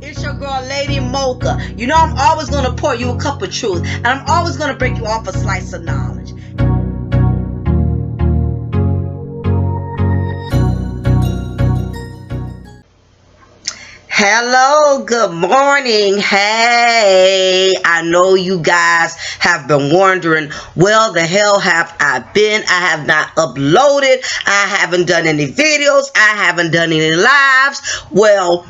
It's your girl, Lady Mocha. You know I'm always going to pour you a cup of truth, and I'm always going to break you off a slice of knowledge. Hello, good morning. Hey, I know you guys have been wondering, where the hell have I been? I have not uploaded. I haven't done any videos. I haven't done any lives. Well,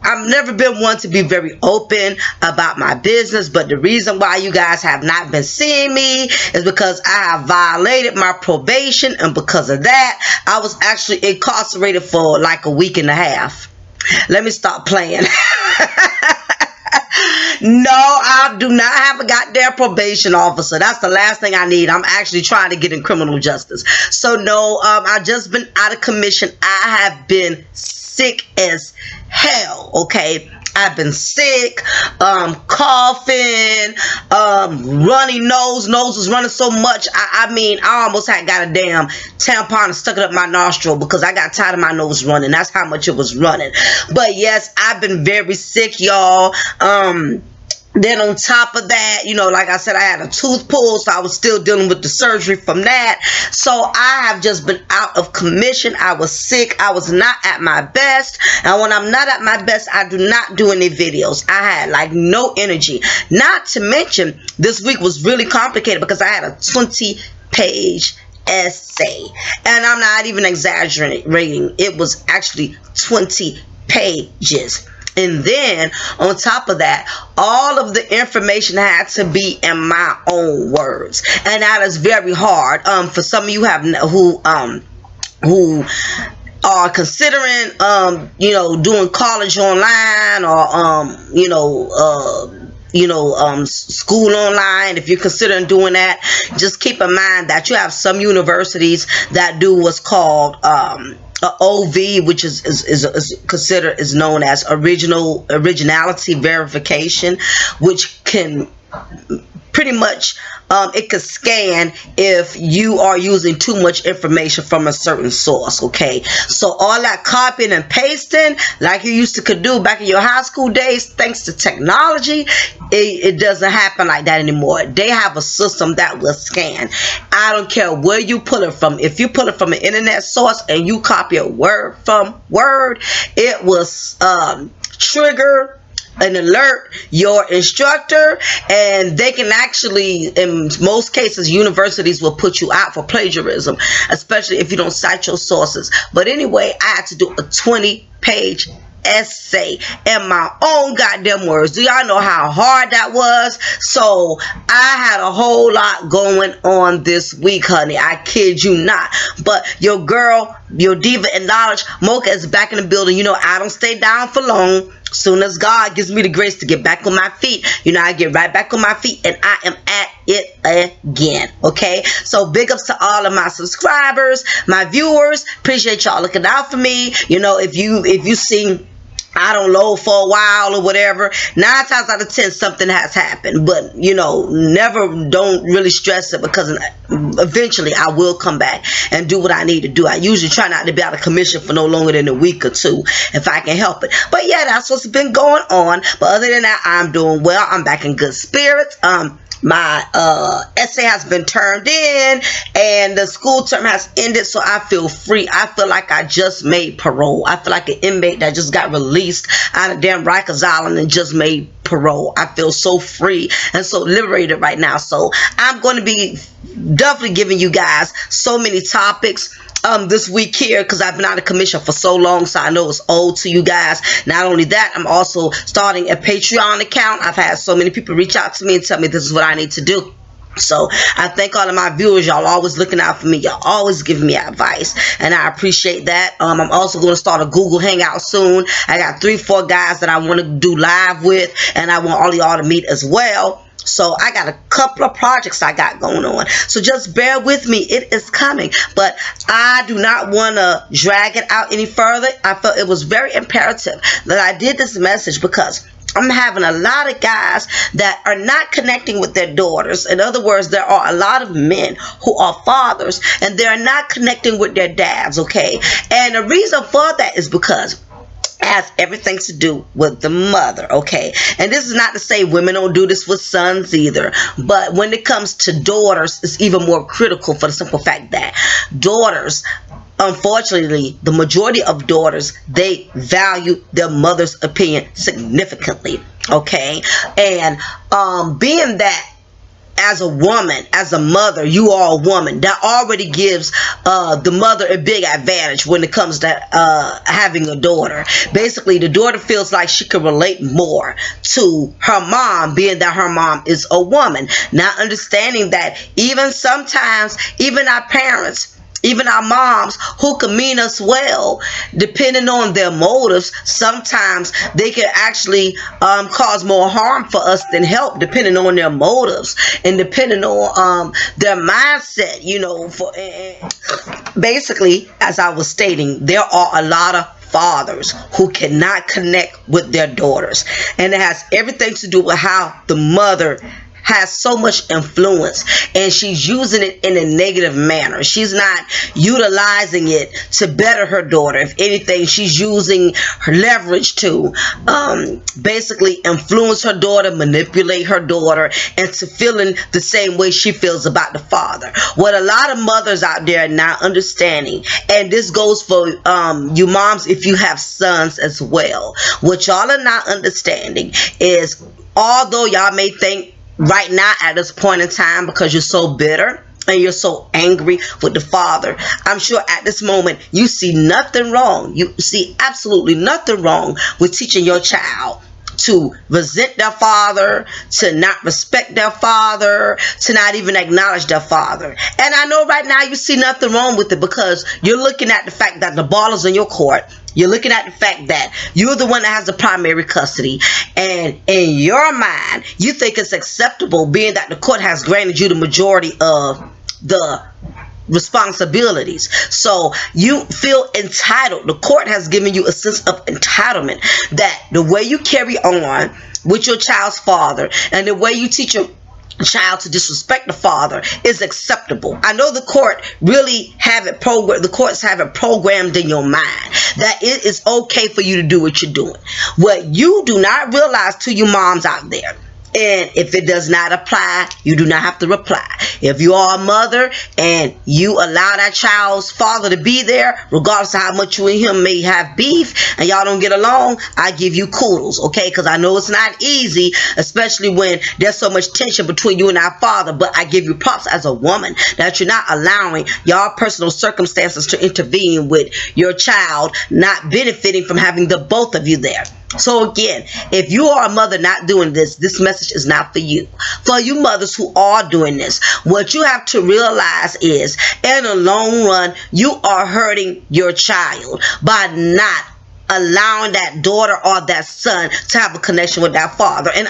I've never been one to be very open about my business, but the reason why you guys have not been seeing me is because I have violated my probation, and because of that, I was actually incarcerated for like a week and a half. Let me stop playing. No, I do not have a goddamn probation officer. That's the last thing I need. I'm actually trying to get in criminal justice. So no, I've just been out of commission. I have been sick as hell, okay? I've been sick, coughing, runny nose was running so much. I almost had got a damn tampon and stuck it up my nostril because I got tired of my nose running. That's how much it was running. But yes, I've been very sick, y'all. Then on top of that, you know, like I said, I had a tooth pulled, so I was still dealing with the surgery from that. So I have just been out of commission. I was sick. I was not at my best. And when I'm not at my best, I do not do any videos. I had like no energy. Not to mention, this week was really complicated because I had a 20-page essay. And I'm not even exaggerating. It was actually 20 pages. And then on top of that, all of the information had to be in my own words, and that is very hard. For some of you who are considering doing college online, or school online. If you're considering doing that, just keep in mind that you have some universities that do what's called OV, which is known as originality verification, which can pretty much it could scan if you are using too much information from a certain source. Okay, so all that copying and pasting like you used to could do back in your high school days, thanks to technology, it doesn't happen like that anymore. They have a system that will scan. I don't care where you pull it from. If you pull it from an internet source and you copy a word from word, it will trigger an alert your instructor, and they can actually, in most cases, universities will put you out for plagiarism, especially if you don't cite your sources. But anyway, I had to do a 20-page essay in my own goddamn words. Do y'all know how hard that was? So I had a whole lot going on this week, honey. I kid you not. But your girl, your diva in knowledge, Mocha, is back in the building. You know, I don't stay down for long. Soon as God gives me the grace to get back on my feet, you know, I get right back on my feet, and I am at it again. Okay, so big ups to all of my subscribers, my viewers. Appreciate y'all looking out for me. You know, if you see I don't load for a while or whatever, 9 times out of 10 something has happened. But you know, don't really stress it, because eventually I will come back and do what I need to do. I usually try not to be out of commission for no longer than a week or two if I can help it. But yeah, that's what's been going on. But other than that, I'm doing well. I'm back in good spirits. My essay has been turned in, and the school term has ended, so I feel free. I feel like I just made parole. I feel like an inmate that just got released out of damn Rikers Island and just made parole. I feel so free and so liberated right now. So I'm going to be definitely giving you guys so many topics this week here, because I've been out of commission for so long, so I know it's old to you guys. Not only that, I'm also starting a Patreon account. I've had so many people reach out to me and tell me this is what I need to do. So I thank all of my viewers. Y'all always looking out for me. Y'all always giving me advice, and I appreciate that. I'm also going to start a Google Hangout soon. I got 3-4 guys that I want to do live with, and I want all of y'all to meet as well. So I got a couple of projects I got going on. So just bear with me. It is coming. But I do not want to drag it out any further. I felt it was very imperative that I did this message, because I'm having a lot of guys that are not connecting with their daughters. In other words, there are a lot of men who are fathers, and they're not connecting with their dads, okay? And the reason for that is because has everything to do with the mother, okay? And this is not to say women don't do this with sons either, but when it comes to daughters, it's even more critical for the simple fact that daughters, unfortunately, the majority of daughters, they value their mother's opinion significantly, okay? And being that as a woman, as a mother, you are a woman, that already gives the mother a big advantage when it comes to having a daughter. Basically, the daughter feels like she can relate more to her mom, being that her mom is a woman. Not understanding that even sometimes, even our parents, even our moms, who can mean us well, depending on their motives, sometimes they can actually cause more harm for us than help, depending on their motives and depending on their mindset. Basically, as I was stating, there are a lot of fathers who cannot connect with their daughters, and it has everything to do with how the mother has so much influence, and she's using it in a negative manner. She's not utilizing it to better her daughter. If anything, she's using her leverage to basically influence her daughter, manipulate her daughter into feeling the same way she feels about the father. What a lot of mothers out there are not understanding, and this goes for you moms if you have sons as well, what y'all are not understanding is, although y'all may think right now at this point in time, because you're so bitter and you're so angry with the father, I'm sure at this moment you see nothing wrong. You see absolutely nothing wrong with teaching your child to resent their father, to not respect their father, to not even acknowledge their father. And I know right now you see nothing wrong with it, because you're looking at the fact that the ball is in your court. You're looking at the fact that you're the one that has the primary custody, and in your mind you think it's acceptable, being that the court has granted you the majority of the responsibilities. So you feel entitled. The court has given you a sense of entitlement, that the way you carry on with your child's father and the way you teach your child to disrespect the father is acceptable. I know the court really have it programmed. The courts have it programmed in your mind that it is okay for you to do what you're doing. What you do not realize, to you moms out there, and if it does not apply, you do not have to reply. If you are a mother and you allow that child's father to be there, regardless of how much you and him may have beef and y'all don't get along, I give you kudos, okay? Because I know it's not easy, especially when there's so much tension between you and our father. But I give you props as a woman that you're not allowing y'all personal circumstances to intervene with your child not benefiting from having the both of you there. So again, if you are a mother not doing this, this message is not for you. For you mothers who are doing this, what you have to realize is, in the long run, you are hurting your child by not allowing that daughter or that son to have a connection with that father. And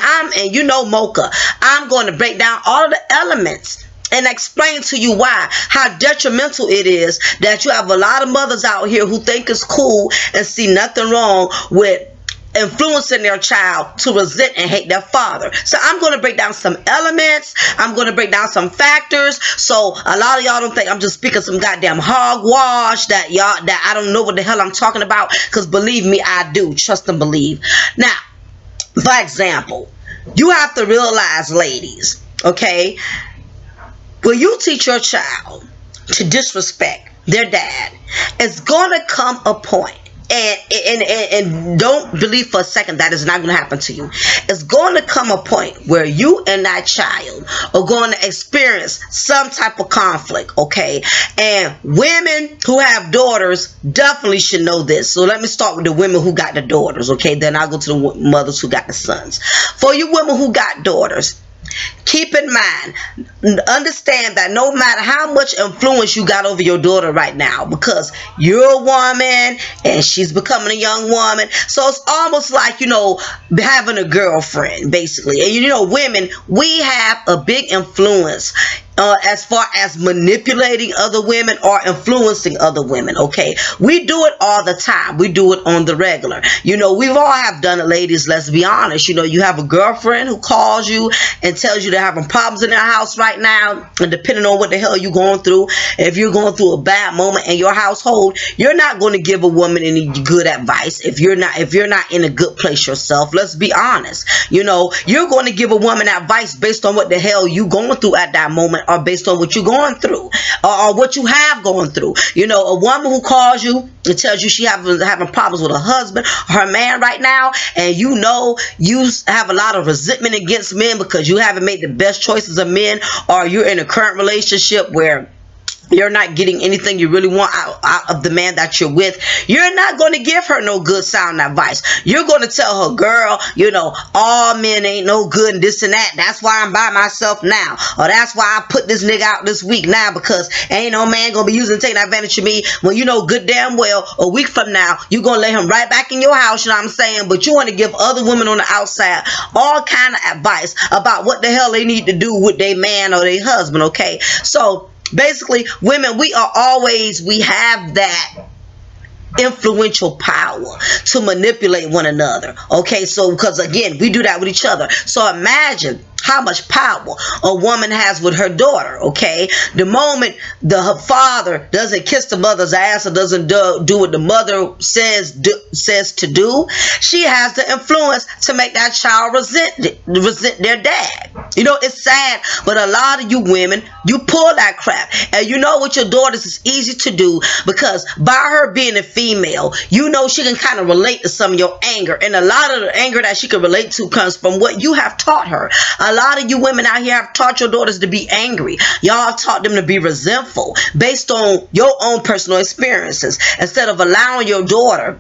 Mocha, I'm going to break down all of the elements and explain to you how detrimental it is that you have a lot of mothers out here who think it's cool and see nothing wrong with influencing their child to resent and hate their father. So I'm going to break down some elements. I'm going to break down some factors. So a lot of y'all don't think I'm just speaking some goddamn hogwash that I don't know what the hell I'm talking about, because believe me, I do. Trust and believe. Now, for example, you have to realize, ladies, okay, when you teach your child to disrespect their dad, it's going to come a point, and don't believe for a second that is not going to happen to you. It's going to come a point where you and that child are going to experience some type of conflict, okay? And women who have daughters definitely should know this. So let me start with the women who got the daughters, okay? Then I'll go to the mothers who got the sons. For you women who got daughters, keep in mind, understand that no matter how much influence you got over your daughter right now, because you're a woman and she's becoming a young woman, so it's almost like, having a girlfriend, basically. And women, we have a big influence as far as manipulating other women or influencing other women. Okay, we do it all the time. We do it on the regular. We've all have done it, ladies. Let's be honest. You have a girlfriend who calls you and tells you they're having problems in their house right now, and depending on what the hell you're going through, if you're going through a bad moment in your household, you're not going to give a woman any good advice if you're not in a good place yourself. Let's be honest. You're going to give a woman advice based on what the hell you going through at that moment, or based on what you're going through, or what you have gone through. A woman who calls you and tells you she having problems with her husband, her man right now, and you have a lot of resentment against men because you haven't made the best choices of men, or you're in a current relationship where you're not getting anything you really want out of the man that you're with, you're not going to give her no good sound advice. You're going to tell her, girl, all men ain't no good and this and that. That's why I'm by myself now. Or that's why I put this nigga out this week now, because ain't no man going to be taking advantage of me, when good damn well a week from now, you're going to let him right back in your house, what I'm saying? But you want to give other women on the outside all kind of advice about what the hell they need to do with their man or their husband, okay? So basically, women, we have that influential power to manipulate one another. Okay, so because again, we do that with each other. So imagine how much power a woman has with her daughter. Okay, the moment her father doesn't kiss the mother's ass, or doesn't do what the mother says to do, she has the influence to make that child resent their dad. It's sad, but a lot of you women, you pull that crap, and with your daughters it's easy to do, because by her being a female, she can kind of relate to some of your anger, and a lot of the anger that she can relate to comes from what you have taught her. A lot of you women out here have taught your daughters to be angry. Y'all have taught them to be resentful based on your own personal experiences, instead of allowing your daughter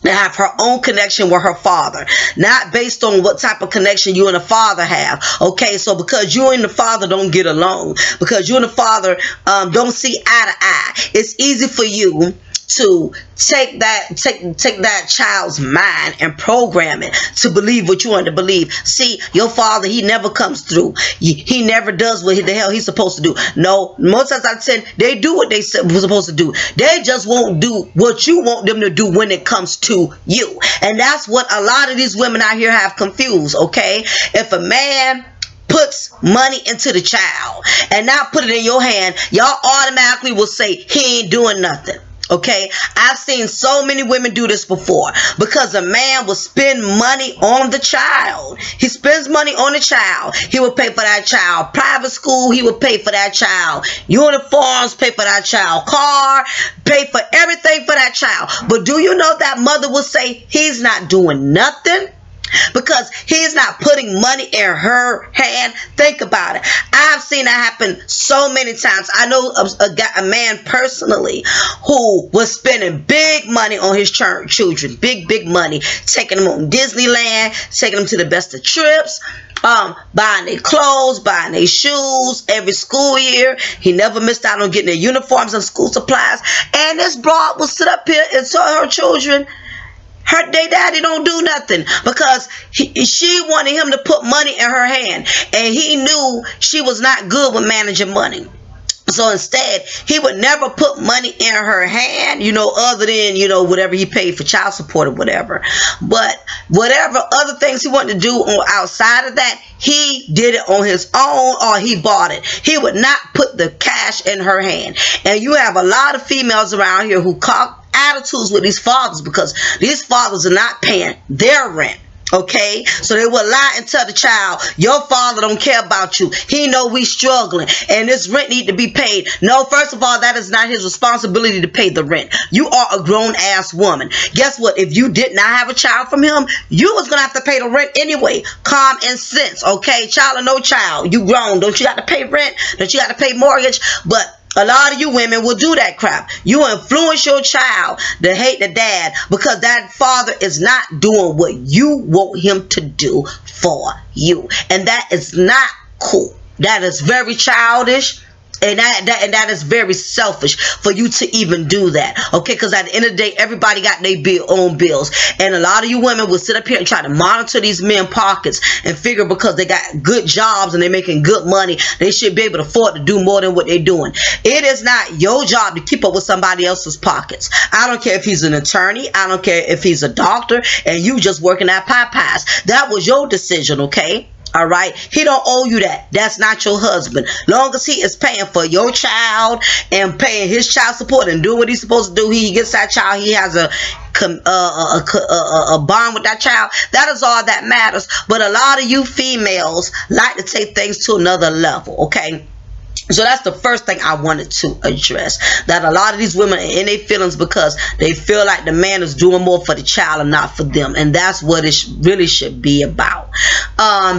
to have her own connection with her father, not based on what type of connection you and the father have. Okay, so because you and the father don't get along, because you and the father don't see eye to eye, it's easy for you to take that child's mind and program it to believe what you want to believe. See, your father, he never comes through. He never does what the hell he's supposed to do. No, most times out of 10, they do what they were supposed to do. They just won't do what you want them to do when it comes to you. And that's what a lot of these women out here have confused, okay? If a man puts money into the child and not put it in your hand, y'all automatically will say he ain't doing nothing. Okay, I've seen so many women do this before, because a man will spend money on the child. He spends money on the child. He will pay for that child private school. He will pay for that child uniforms, pay for that child car, pay for everything for that child. But do you know that mother will say he's not doing nothing? Because he's not putting money in her hand. Think about it. I've seen that happen so many times. I know a man personally who was spending big money on his children. Big money. Taking them on Disneyland, taking them to the best of trips, buying their clothes, buying their shoes every school year. He never missed out on getting their uniforms and school supplies. And this broad will sit up here and tell her children their daddy don't do nothing, because she wanted him to put money in her hand, and he knew she was not good with managing money. So instead, he would never put money in her hand, other than, whatever he paid for child support or whatever. But whatever other things he wanted to do outside of that, he did it on his own, or he bought it. He would not put the cash in her hand. And you have a lot of females around here who caught attitudes with these fathers, because these fathers are not paying their rent. Okay, so they will lie and tell the child, your father don't care about you. He know we struggling and this rent need to be paid. No, first of all, that is not his responsibility to pay the rent. You are a grown ass woman. Guess what? If you did not have a child from him, you was gonna have to pay the rent anyway. Common sense, okay? Child or no child, you grown. Don't you got to pay rent? Don't you got to pay mortgage? But a lot of you women will do that crap. You influence your child to hate the dad because that father is not doing what you want him to do for you. And that is not cool. That is very childish. And that is very selfish for you to even do that, okay? Because at the end of the day, everybody got their own bills, and a lot of you women will sit up here and try to monitor these men pockets and figure because they got good jobs and they're making good money, they should be able to afford to do more than what they're doing. It is not your job to keep up with somebody else's pockets. I don't care if he's an attorney, I don't care if he's a doctor, and you just working at Popeyes. That was your decision, okay? All right, he don't owe you that. That's not your husband. Long as he is paying for your child and paying his child support and doing what he's supposed to do, he gets that child. He has a bond with that child. That is all that matters. But a lot of you females like to take things to another level. Okay. So that's the first thing I wanted to address, that a lot of these women are in their feelings because they feel like the man is doing more for the child and not for them, and that's what it really should be about.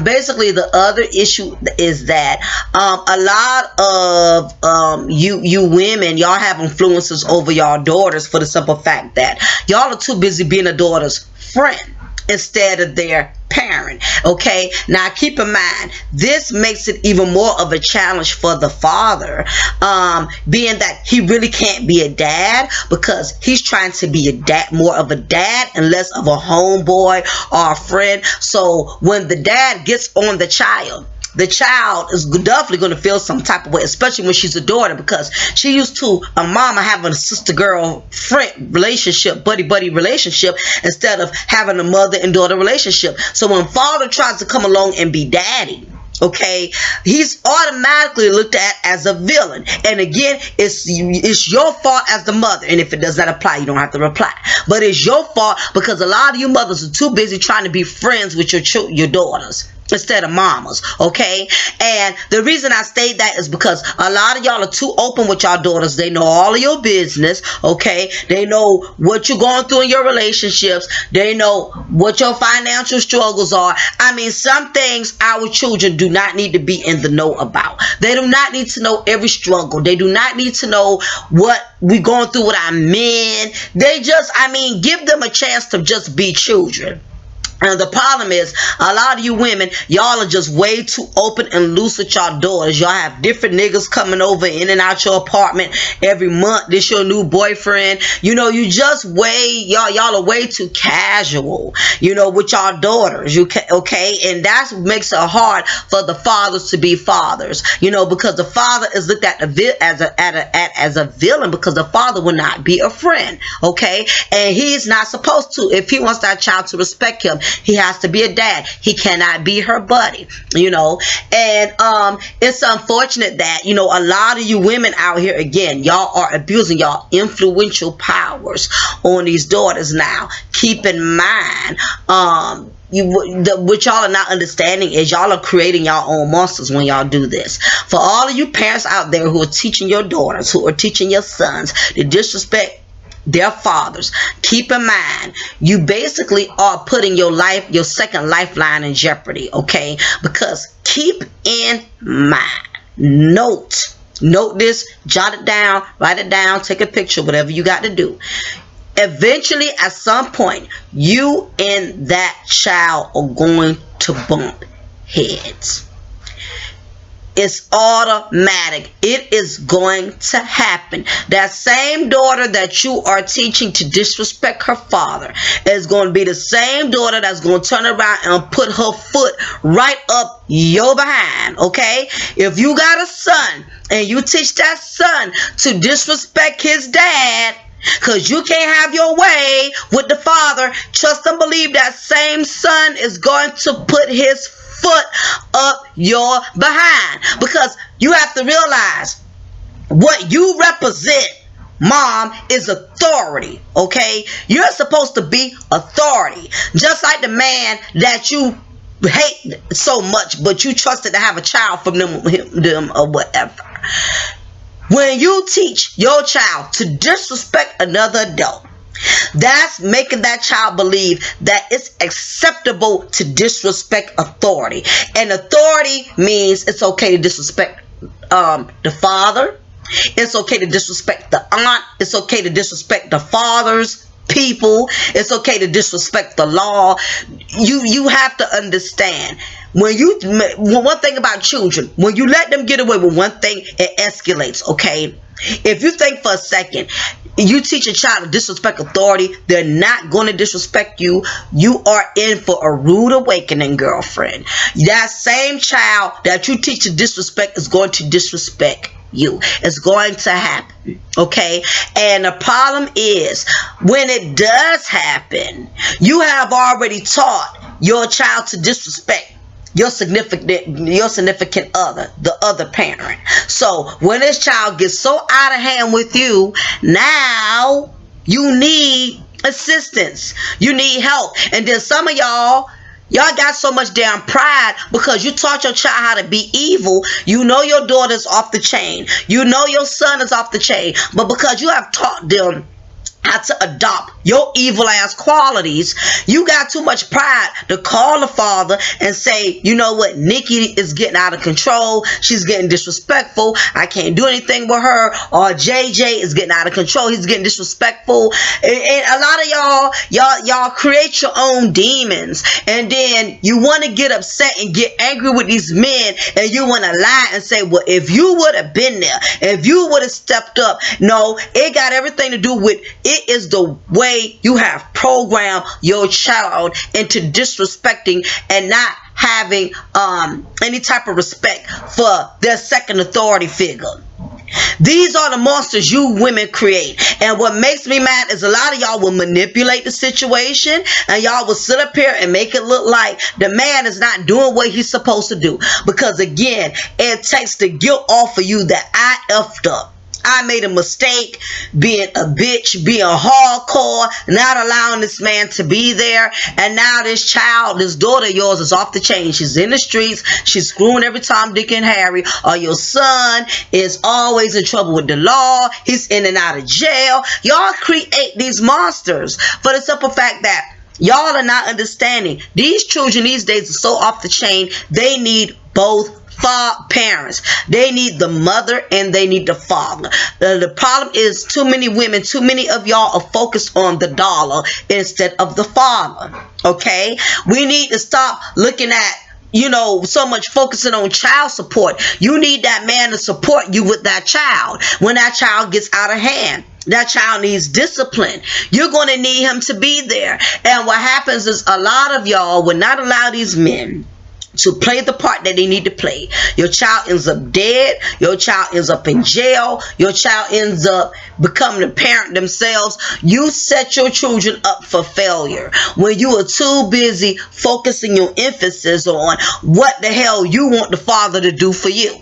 Basically, the other issue is that a lot of you women, y'all have influences over y'all daughters for the simple fact that y'all are too busy being a daughter's friend instead of their parent. Okay, now keep in mind, this makes it even more of a challenge for the father, being that he really can't be a dad because he's trying to be a dad, more of a dad and less of a homeboy or a friend. So when the dad gets on the child is definitely going to feel some type of way, especially when she's a daughter, because she used to a mama having a sister girl friend relationship, buddy relationship, instead of having a mother and daughter relationship. So when father tries to come along and be daddy, okay, he's automatically looked at as a villain. And again, it's your fault as the mother, and if it does not apply, you don't have to reply, but it's your fault because a lot of you mothers are too busy trying to be friends with your daughters instead of mamas, okay? And the reason I state that is because a lot of y'all are too open with y'all daughters. They know all of your business, okay? They know what you're going through in your relationships. They know what your financial struggles are. I mean, some things our children do not need to be in the know about. They do not need to know every struggle. They do not need to know what we're going through with our men. They just, give them a chance to just be children. And the problem is, a lot of you women, y'all are just way too open and loose with y'all daughters. Y'all have different niggas coming over in and out your apartment every month. This your new boyfriend. You just y'all are way too casual, with y'all daughters. Okay? And that makes it hard for the fathers to be fathers, because the father is looked at as a villain, because the father will not be a friend, okay? And he's not supposed to. If he wants that child to respect him, he has to be a dad. He cannot be her buddy, and it's unfortunate that a lot of you women out here, again, y'all are abusing y'all influential powers on these daughters. Now keep in mind, what y'all are not understanding is y'all are creating y'all own monsters when y'all do this. For all of you parents out there who are teaching your daughters, who are teaching your sons to disrespect their fathers, keep in mind, you basically are putting your second lifeline in jeopardy, okay? Because keep in mind, note this, jot it down, write it down, take a picture, whatever you got to do. Eventually, at some point, you and that child are going to bump heads. It's automatic. It is going to happen. That same daughter that you are teaching to disrespect her father is going to be the same daughter that's going to turn around and put her foot right up your behind, okay? If you got a son and you teach that son to disrespect his dad, because you can't have your way with the father, trust and believe that same son is going to put his foot up your behind. Because you have to realize, what you represent, mom, is authority, okay? You're supposed to be authority. Just like the man that you hate so much, but you trusted to have a child from them or whatever. When you teach your child to disrespect another adult, that's making that child believe that it's acceptable to disrespect authority. And authority means it's okay to disrespect the father. It's okay to disrespect the aunt. It's okay to disrespect the father's people. It's okay to disrespect the law. You have to understand, When you, one thing about children, when you let them get away with one thing, it escalates, okay? If you think for a second, you teach a child to disrespect authority, they're not going to disrespect you. You are in for a rude awakening, girlfriend. That same child that you teach to disrespect is going to disrespect you. It's going to happen, okay? And the problem is, when it does happen, you have already taught your child to disrespect your significant other, the other parent. So when this child gets so out of hand with you, now you need assistance, you need help. And then some of y'all got so much damn pride because you taught your child how to be evil. You know your daughter's off the chain, you know your son is off the chain, but because you have taught them how to adopt your evil ass qualities, you got too much pride to call the father and say, you know what, Nikki is getting out of control, she's getting disrespectful, I can't do anything with her. Or JJ is getting out of control, he's getting disrespectful. And a lot of y'all create your own demons, and then you want to get upset and get angry with these men, and you want to lie and say, well, if you would have been there, if you would have stepped up. No, it got everything to do with it. It is the way you have programmed your child into disrespecting and not having any type of respect for their second authority figure. These are the monsters you women create. And what makes me mad is a lot of y'all will manipulate the situation, and y'all will sit up here and make it look like the man is not doing what he's supposed to do. Because again, it takes the guilt off of you that I effed up. I made a mistake being a bitch, being hardcore, not allowing this man to be there. And now this child, this daughter of yours is off the chain. She's in the streets. She's screwing every Tom, Dick, and Harry. Or your son is always in trouble with the law. He's in and out of jail. Y'all create these monsters for the simple fact that y'all are not understanding. These children these days are so off the chain, they need both parents. They need the mother and they need the father. The problem is too many women, too many of y'all are focused on the dollar instead of the father. Okay? We need to stop looking at, you know, so much focusing on child support. You need that man to support you with that child when that child gets out of hand. That child needs discipline. You're going to need him to be there. And what happens is a lot of y'all will not allow these men to play the part that they need to play. Your child ends up dead. Your child ends up in jail. Your child ends up becoming a parent themselves. You set your children up for failure when you are too busy focusing your emphasis on what the hell you want the father to do for you.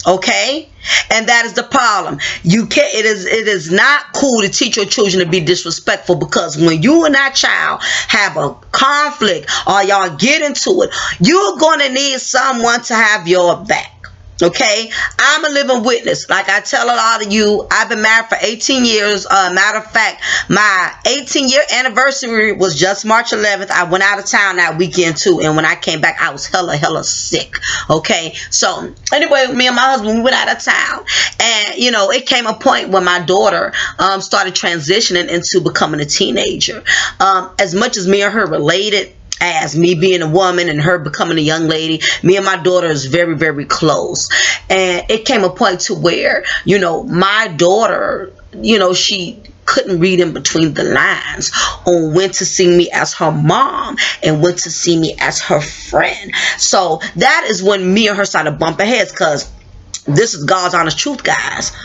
Okay? And that is the problem. You can't, it is not cool to teach your children to be disrespectful, because when you and that child have a conflict or y'all get into it, you're going to need someone to have your back. Okay, I'm a living witness. Like I tell a lot of you, I've been married for 18 years. Matter of fact, my 18-year anniversary was just March 11th. I went out of town that weekend too, and when I came back, I was hella sick. Okay, so anyway, me and my husband, we went out of town, and you know, it came a point when my daughter started transitioning into becoming a teenager. As much as me and her related, as me being a woman and her becoming a young lady, me and my daughter is very close. And it came a point to where, you know, my daughter, you know, she couldn't read in between the lines on when to see me as her mom and when to see me as her friend. So that is when me and her started bumping heads, because this is God's honest truth, guys.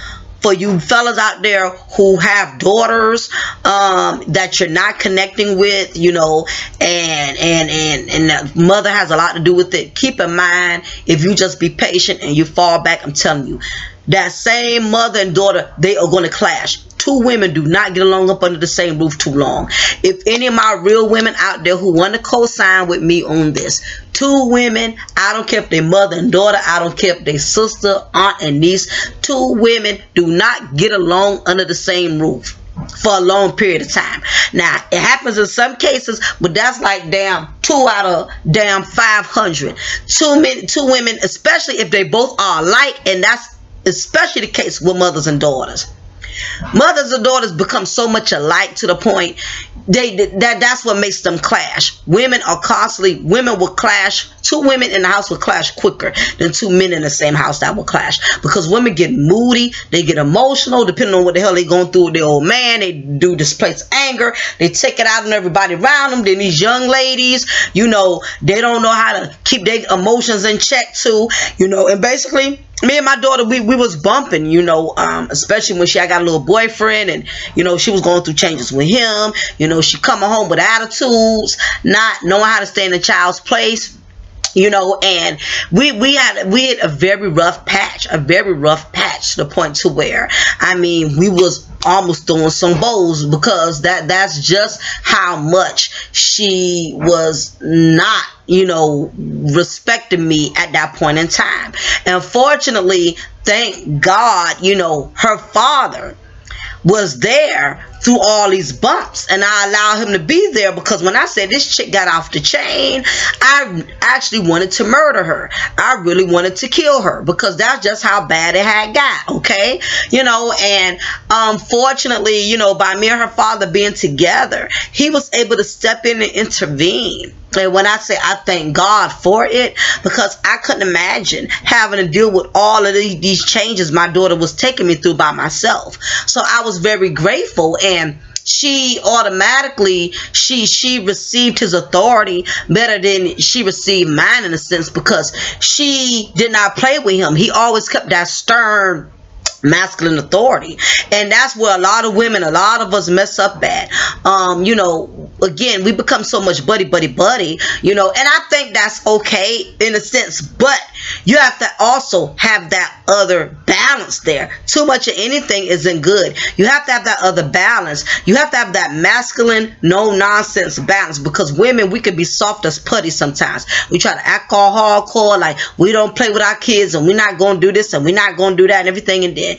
For you fellas out there who have daughters that you're not connecting with, you know, and the mother has a lot to do with it, keep in mind, if you just be patient and you fall back, I'm telling you, that same mother and daughter, they are going to clash. Two women do not get along up under the same roof too long. If any of my real women out there who want to co-sign with me on this, two women, I don't care if they're mother and daughter, I don't care if they're sister, aunt and niece, two women do not get along under the same roof for a long period of time. Now, it happens in some cases, but that's like damn 2 out of damn 500. Two women, especially if they both are alike, and that's especially the case with mothers and daughters. Mothers and daughters become so much alike to the point that's what makes them clash. Women will clash. Two women in the house will clash quicker than two men in the same house that will clash, because women get moody, they get emotional depending on what the hell they going through with their old man. They do displace anger, they take it out on everybody around them. Then these young ladies, they don't know how to keep their emotions in check too, and basically me and my daughter, we was bumping, especially when I got a little boyfriend, and she was going through changes with him. She coming home with attitudes, not knowing how to stay in the child's place. And we had a very rough patch, to the point to where, we was almost throwing some bows, because that's just how much she was not respecting me at that point in time. And fortunately, thank God, her father was there through all these bumps, and I allowed him to be there, because when I said this chick got off the chain, I actually wanted to murder her. I really wanted to kill her, because that's just how bad it had got. Okay, and unfortunately, by me and her father being together, he was able to step in and intervene. And when I say I thank God for it, because I couldn't imagine having to deal with all of these changes my daughter was taking me through by myself. So I was very grateful, and she automatically she received his authority better than she received mine, in a sense, because she did not play with him. He always kept that stern masculine authority, and that's where a lot of of us mess up at. Again, we become so much buddy, and I think that's okay in a sense, but you have to also have that other balance there. Too much of anything isn't good. You have to have that other balance. You have to have that masculine, no nonsense balance, because women, we can be soft as putty sometimes. We try to act all hardcore, like we don't play with our kids, and we're not going to do this, and we're not going to do that, and everything, and then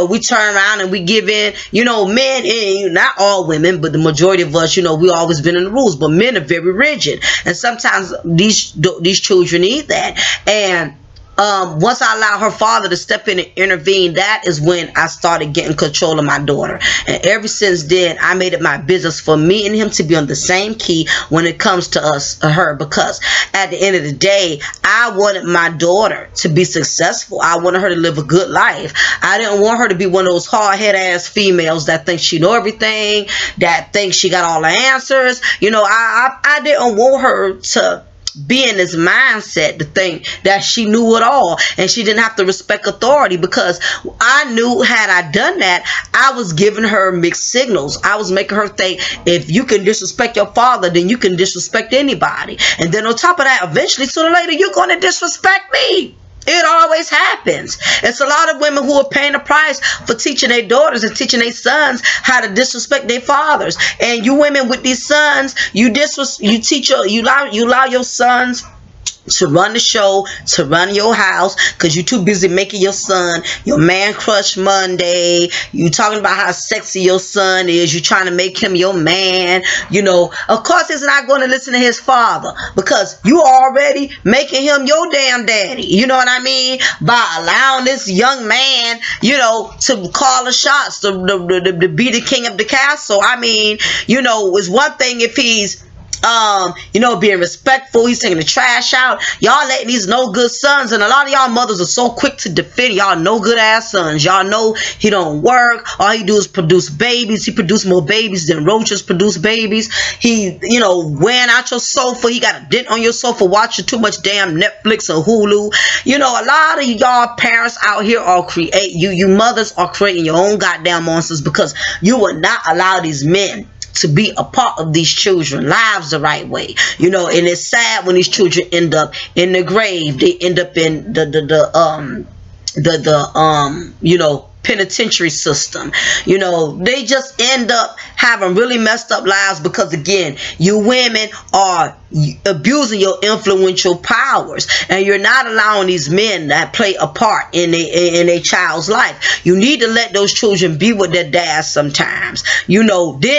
we turn around and we give in. Men, and not all women, but the majority of us, we always been in the rules, but men are very rigid, and sometimes these children need that. And once I allowed her father to step in and intervene, that is when I started getting control of my daughter. And ever since then, I made it my business for me and him to be on the same key when it comes to her, because at the end of the day, I wanted my daughter to be successful. I wanted her to live a good life. I didn't want her to be one of those hard-headed ass females that think she know everything, that think she got all the answers. I didn't want her to be in this mindset to think that she knew it all and she didn't have to respect authority, because I knew, had I done that, I was giving her mixed signals. I was making her think, if you can disrespect your father, then you can disrespect anybody. And then on top of that, eventually, sooner or later, you're going to disrespect me. It always happens. It's a lot of women who are paying the price for teaching their daughters and teaching their sons how to disrespect their fathers. And you women with these sons, you allow your sons to run the show, to run your house, because you're too busy making your son your man crush Monday. You talking about how sexy your son is. You trying to make him your man. Of course he's not going to listen to his father, because you already making him your damn daddy. You know what I mean? By allowing this young man, to call the shots, to be the king of the castle. It's one thing if he's being respectful, he's taking the trash out. Y'all letting these no good sons, and a lot of y'all mothers are so quick to defend y'all no good ass sons. Y'all know he don't work. All he do is produce babies. He produce more babies than roaches produce babies. He, wearing out your sofa. He got a dent on your sofa watching too much damn Netflix or Hulu. A lot of y'all parents out here are you mothers are creating your own goddamn monsters, because you will not allow these men to be a part of these children's lives the right way. And it's sad when these children end up in the grave. They end up in the penitentiary system. They just end up having really messed up lives, because again, you women are abusing your influential powers, and you're not allowing these men that play a part in a child's life. You need to let those children be with their dad sometimes. Then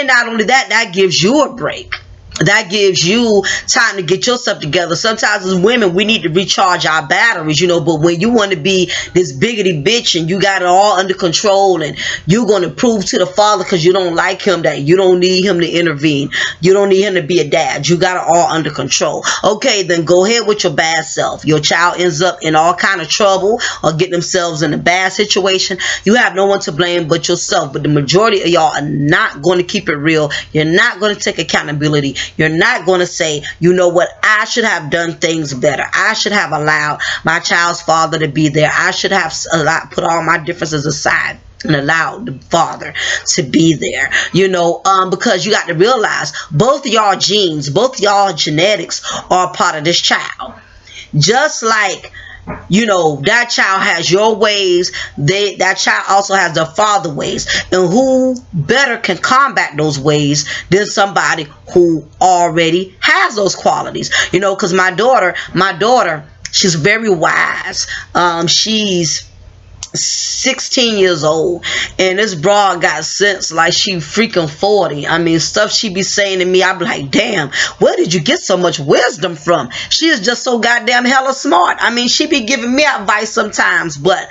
not only that gives you a break. That gives you time to get yourself together. Sometimes as women, we need to recharge our batteries, but when you want to be this biggity bitch and you got it all under control, and you're going to prove to the father, because you don't like him, that you don't need him to intervene, you don't need him to be a dad, you got it all under control. Okay, then go ahead with your bad self. Your child ends up in all kind of trouble or get themselves in a bad situation. You have no one to blame but yourself. But the majority of y'all are not going to keep it real. You're not going to take accountability. You're not going to say, you know what, I should have done things better. I should have allowed my child's father to be there. I should have put all my differences aside and allowed the father to be there, because you got to realize both of y'all genes, both of y'all genetics are part of this child. Just like that child has your ways, that child also has their father ways, and who better can combat those ways than somebody who already has those qualities. Because my daughter, she's very wise. She's 16 years old, and this broad got sense like she freaking 40. I mean, stuff she be saying to me, I be like, damn, where did you get so much wisdom from? She is just so goddamn hella smart. I mean, she be giving me advice sometimes, but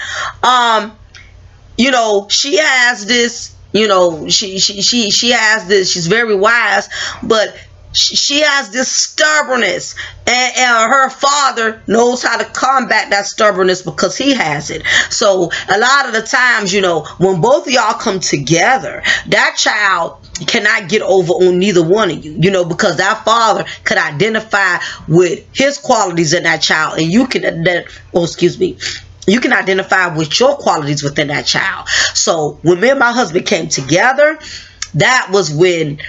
she has this, she has this, she's very wise, but she has this stubbornness, and her father knows how to combat that stubbornness because he has it. So a lot of the times, when both of y'all come together, that child cannot get over on neither one of you, because that father could identify with his qualities in that child, and you can you can identify with your qualities within that child. So when me and my husband came together, that was when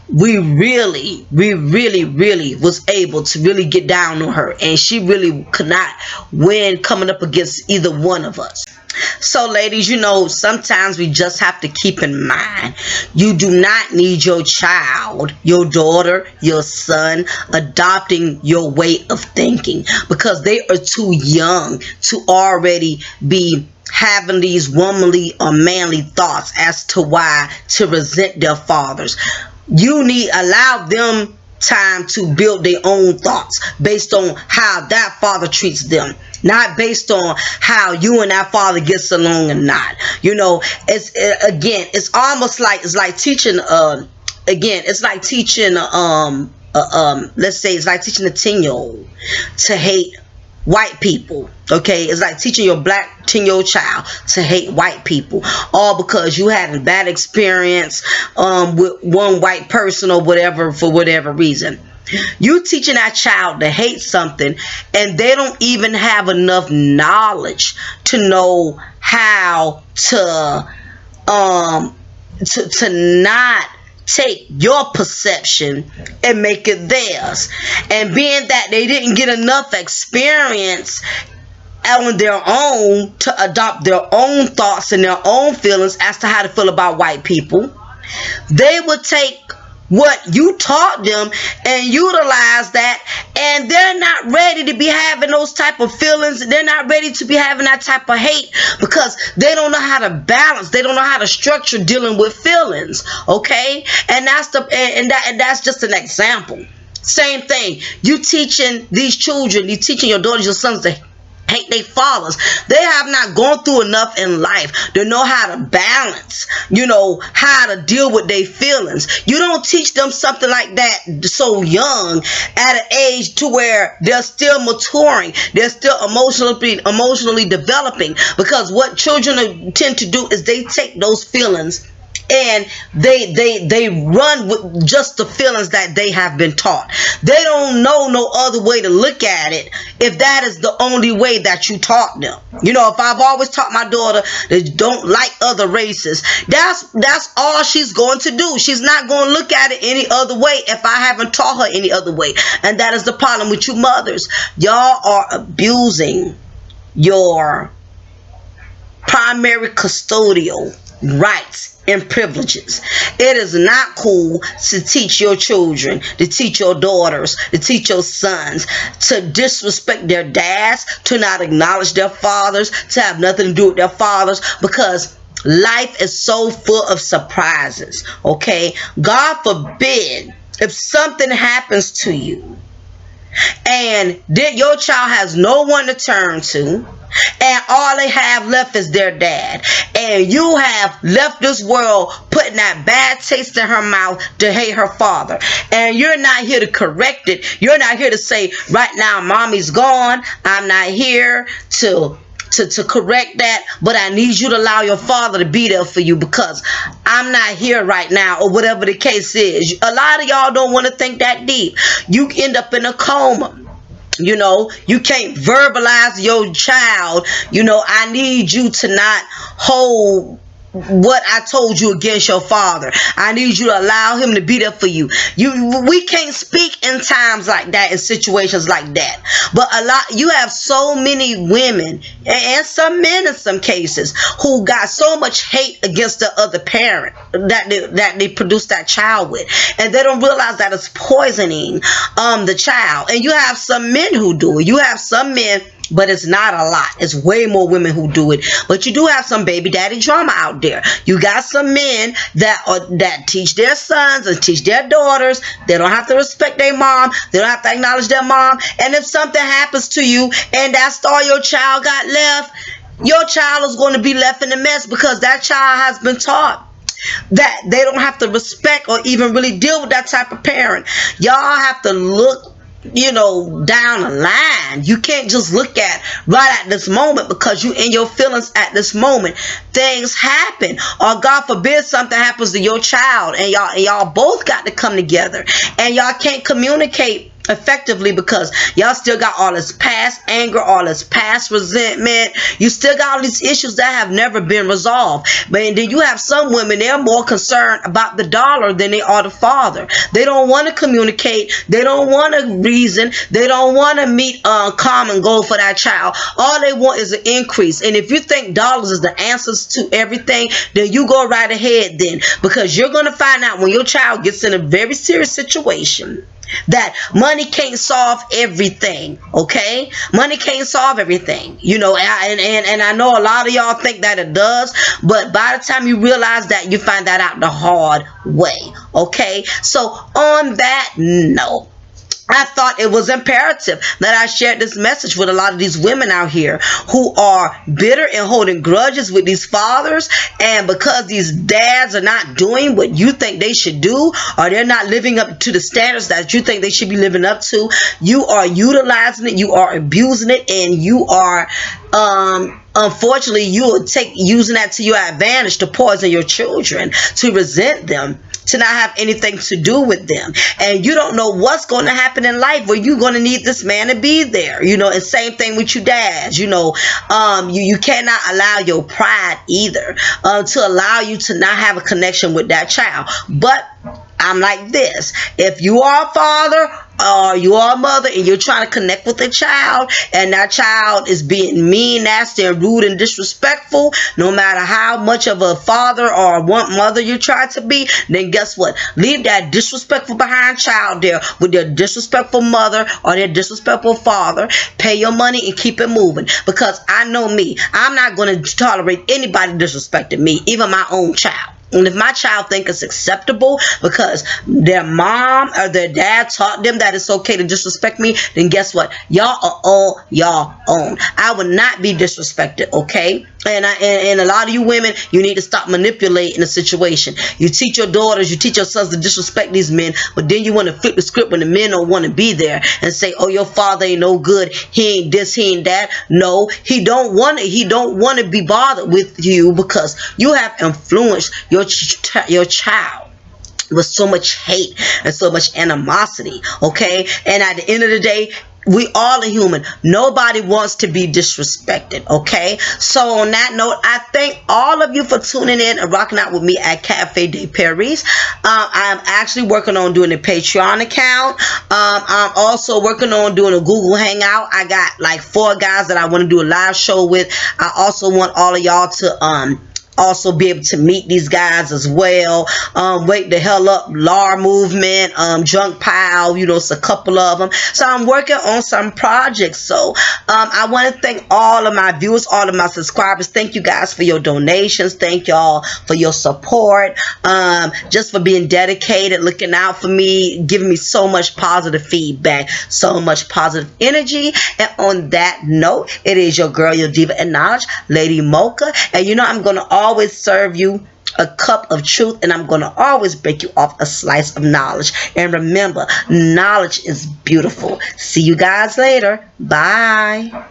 we really was able to really get down on her, and she really could not win coming up against either one of us. So ladies, sometimes we just have to keep in mind, you do not need your child, your daughter, your son adopting your way of thinking, because they are too young to already be having these womanly or manly thoughts as to why to resent their fathers. You allow them time to build their own thoughts based on how that father treats them, not based on how you and that father gets along or not. It's almost like teaching let's say it's like teaching a 10-year-old to hate white people. Okay, it's like teaching your black 10-year-old child to hate white people, all because you had a bad experience with one white person or whatever, for whatever reason. You teaching that child to hate something, and they don't even have enough knowledge to know how to not take your perception and make it theirs. And being that they didn't get enough experience on their own to adopt their own thoughts and their own feelings as to how to feel about white people, they would take what you taught them and utilize that, and they're not ready to be having those type of feelings. They're not ready to be having that type of hate, because they don't know how to balance, they don't know how to structure dealing with feelings. Okay, and that's just an example. Same thing, you teaching these children, you teaching your daughters, your sons to hate their fathers. They have not gone through enough in life to know how to balance, how to deal with their feelings. You don't teach them something like that so young, at an age to where they're still maturing, they're still emotionally developing, because what children tend to do is they take those feelings and they run with just the feelings that they have been taught. They don't know no other way to look at it if that is the only way that you taught them. If I've always taught my daughter that don't like other races, that's all she's going to do. She's not going to look at it any other way if I haven't taught her any other way. And that is the problem with you mothers. Y'all are abusing your primary custodial rights and privileges. It is not cool to teach your children, to teach your daughters, to teach your sons to disrespect their dads, to not acknowledge their fathers, to have nothing to do with their fathers, because life is so full of surprises. Okay, God forbid if something happens to you and then your child has no one to turn to, and all they have left is their dad, and you have left this world putting that bad taste in her mouth to hate her father, and you're not here to correct it. You're not here to say, right now mommy's gone, I'm not here to correct that, but I need you to allow your father to be there for you because I'm not here right now, or whatever the case is. A lot of y'all don't want to think that deep. You end up in a coma. You can't verbalize your child. I need you to not hold what I told you against your father. I need you to allow him to be there for you. We can't speak in times like that, in situations like that. But you have so many women and some men in some cases who got so much hate against the other parent that they produce that child with, and they don't realize that it's poisoning the child. And you have some men who do it. You have some men, but it's not a lot. It's way more women who do it. But you do have some baby daddy drama out there. You got some men that teach their sons and teach their daughters they don't have to respect their mom. They don't have to acknowledge their mom. And if something happens to you and that's all your child got left, your child is going to be left in a mess because that child has been taught that they don't have to respect or even really deal with that type of parent. Y'all have to look down the line. You can't just look at right at this moment because you in your feelings at this moment. Things happen, or God forbid something happens to your child, and y'all both got to come together, and y'all can't communicate effectively because y'all still got all this past anger, all this past resentment. You still got all these issues that have never been resolved. But then you have some women, they're more concerned about the dollar than they are the father. They don't want to communicate. They don't want to reason. They don't want to meet a common goal for that child. All they want is an increase. And if you think dollars is the answers to everything, then you go right ahead then, because you're going to find out when your child gets in a very serious situation that money can't solve everything. Okay, money can't solve everything, and I know a lot of y'all think that it does, but by the time you realize that, you find that out the hard way. Okay, so on that note, I thought it was imperative that I shared this message with a lot of these women out here who are bitter and holding grudges with these fathers, and because these dads are not doing what you think they should do, or they're not living up to the standards that you think they should be living up to, you are utilizing it, you are abusing it, and you are unfortunately you will using that to your advantage to poison your children, to resent them, to not have anything to do with them. And you don't know what's going to happen in life where you're going to need this man to be there. And same thing with you dads. You cannot allow your pride either to allow you to not have a connection with that child. But I'm like this: if you are a father or you are a mother and you're trying to connect with a child, and that child is being mean, nasty, and rude and disrespectful, no matter how much of a father or one mother you try to be, then guess what? Leave that disrespectful behind child there with their disrespectful mother or their disrespectful father. Pay your money and keep it moving, because I know me. I'm not going to tolerate anybody disrespecting me, even my own child. And if my child think it's acceptable because their mom or their dad taught them that it's okay to disrespect me, then guess what? Y'all are all y'all own. I would not be disrespected, okay? And a lot of you women, you need to stop manipulating the situation. You teach your daughters, you teach your sons to disrespect these men, but then you want to flip the script when the men don't want to be there and say, "Oh, your father ain't no good. He ain't this, he ain't that." No, he don't want to be bothered with you because you have influenced your child with so much hate and so much animosity. Okay, and at the end of the day, we all are human. Nobody wants to be disrespected. Okay, so on that note, I thank all of you for tuning in and rocking out with me at Cafe de Paris. I'm actually working on doing a Patreon account. I'm also working on doing a Google Hangout. I got like 4 guys that I want to do a live show with. I also want all of y'all to also be able to meet these guys as well. Wake the hell up, LAR movement, junk pile, it's a couple of them. So I'm working on some projects. So I want to thank all of my viewers, all of my subscribers. Thank you guys for your donations. Thank y'all for your support. Just for being dedicated, looking out for me, giving me so much positive feedback, so much positive energy. And on that note, it is your girl, your diva and knowledge, Lady Mocha. And I'm going to always serve you a cup of truth, and I'm going to always break you off a slice of knowledge. And remember, knowledge is beautiful. See you guys later. Bye.